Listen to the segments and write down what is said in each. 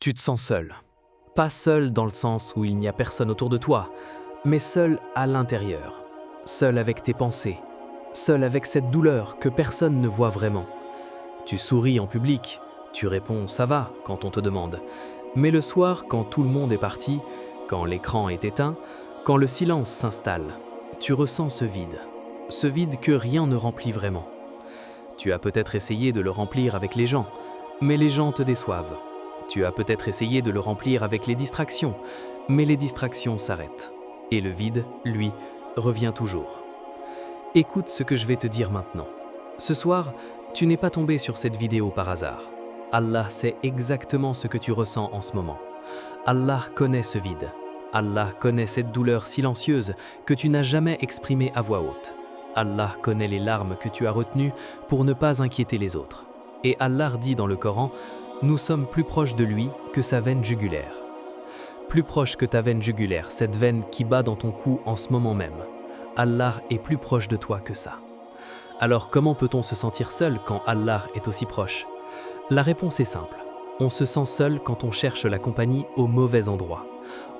Tu te sens seul. Pas seul dans le sens où il n'y a personne autour de toi, mais seul à l'intérieur. Seul avec tes pensées. Seul avec cette douleur que personne ne voit vraiment. Tu souris en public, tu réponds « ça va » quand on te demande. Mais le soir, quand tout le monde est parti, quand l'écran est éteint, quand le silence s'installe, tu ressens ce vide que rien ne remplit vraiment. Tu as peut-être essayé de le remplir avec les gens, mais les gens te déçoivent. Tu as peut-être essayé de le remplir avec les distractions, mais les distractions s'arrêtent. Et le vide, lui, revient toujours. Écoute ce que je vais te dire maintenant. Ce soir, tu n'es pas tombé sur cette vidéo par hasard. Allah sait exactement ce que tu ressens en ce moment. Allah connaît ce vide. Allah connaît cette douleur silencieuse que tu n'as jamais exprimée à voix haute. Allah connaît les larmes que tu as retenues pour ne pas inquiéter les autres. Et Allah dit dans le Coran, nous sommes plus proches de lui que sa veine jugulaire. Plus proche que ta veine jugulaire, cette veine qui bat dans ton cou en ce moment même. Allah est plus proche de toi que ça. Alors comment peut-on se sentir seul quand Allah est aussi proche? La réponse est simple. On se sent seul quand on cherche la compagnie au mauvais endroit.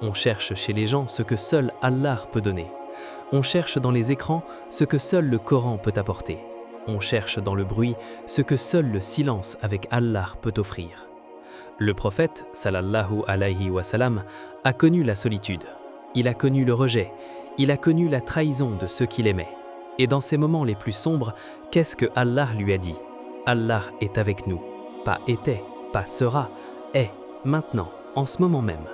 On cherche chez les gens ce que seul Allah peut donner. On cherche dans les écrans ce que seul le Coran peut apporter. On cherche dans le bruit ce que seul le silence avec Allah peut offrir. Le prophète, sallallahu alayhi wa sallam, a connu la solitude. Il a connu le rejet. Il a connu la trahison de ceux qu'il aimait. Et dans ces moments les plus sombres, qu'est-ce que Allah lui a dit? Allah est avec nous. Pas était, pas sera, est, maintenant, en ce moment même.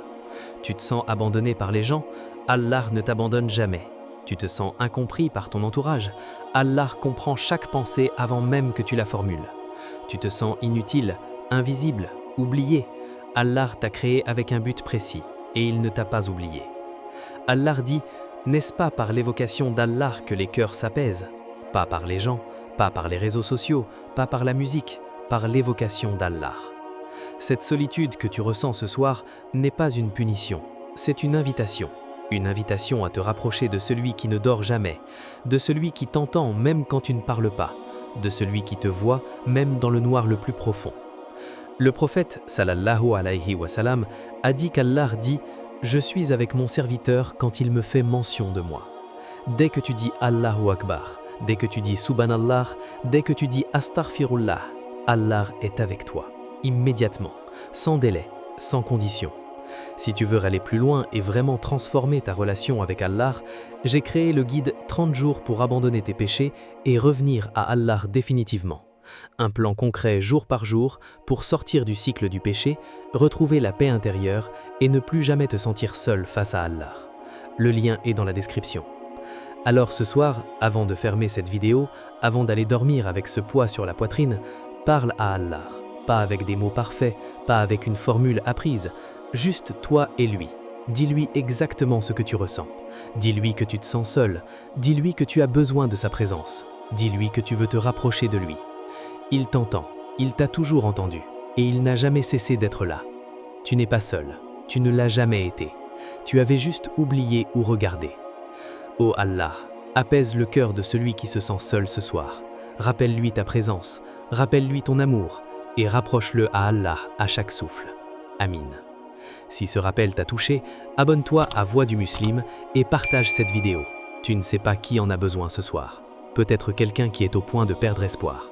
Tu te sens abandonné par les gens? Allah ne t'abandonne jamais. Tu te sens incompris par ton entourage? Allah comprend chaque pensée avant même que tu la formules. Tu te sens inutile, invisible, oublié? Allah t'a créé avec un but précis et il ne t'a pas oublié. Allah dit, n'est-ce pas par l'évocation d'Allah que les cœurs s'apaisent? Pas par les gens, pas par les réseaux sociaux, pas par la musique, par l'évocation d'Allah. Cette solitude que tu ressens ce soir n'est pas une punition, c'est une invitation. Une invitation à te rapprocher de celui qui ne dort jamais, de celui qui t'entend même quand tu ne parles pas, de celui qui te voit même dans le noir le plus profond. Le prophète, sallallahu alayhi wa sallam, a dit qu'Allah dit « Je suis avec mon serviteur quand il me fait mention de moi ». Dès que tu dis Allahu Akbar, dès que tu dis Subhanallah, dès que tu dis Astaghfirullah, Allah est avec toi, immédiatement, sans délai, sans condition. Si tu veux aller plus loin et vraiment transformer ta relation avec Allah, j'ai créé le guide 30 jours pour abandonner tes péchés et revenir à Allah définitivement. Un plan concret jour par jour pour sortir du cycle du péché, retrouver la paix intérieure et ne plus jamais te sentir seul face à Allah. Le lien est dans la description. Alors ce soir, avant de fermer cette vidéo, avant d'aller dormir avec ce poids sur la poitrine, parle à Allah. Pas avec des mots parfaits, pas avec une formule apprise, juste toi et lui. Dis-lui exactement ce que tu ressens. Dis-lui que tu te sens seul. Dis-lui que tu as besoin de sa présence. Dis-lui que tu veux te rapprocher de lui. Il t'entend, il t'a toujours entendu, et il n'a jamais cessé d'être là. Tu n'es pas seul, tu ne l'as jamais été. Tu avais juste oublié ou regardé. Ô Allah, apaise le cœur de celui qui se sent seul ce soir. Rappelle-lui ta présence, rappelle-lui ton amour, et rapproche-le à Allah à chaque souffle. Amin. Si ce rappel t'a touché, abonne-toi à Voix du Musulman et partage cette vidéo. Tu ne sais pas qui en a besoin ce soir. Peut-être quelqu'un qui est au point de perdre espoir.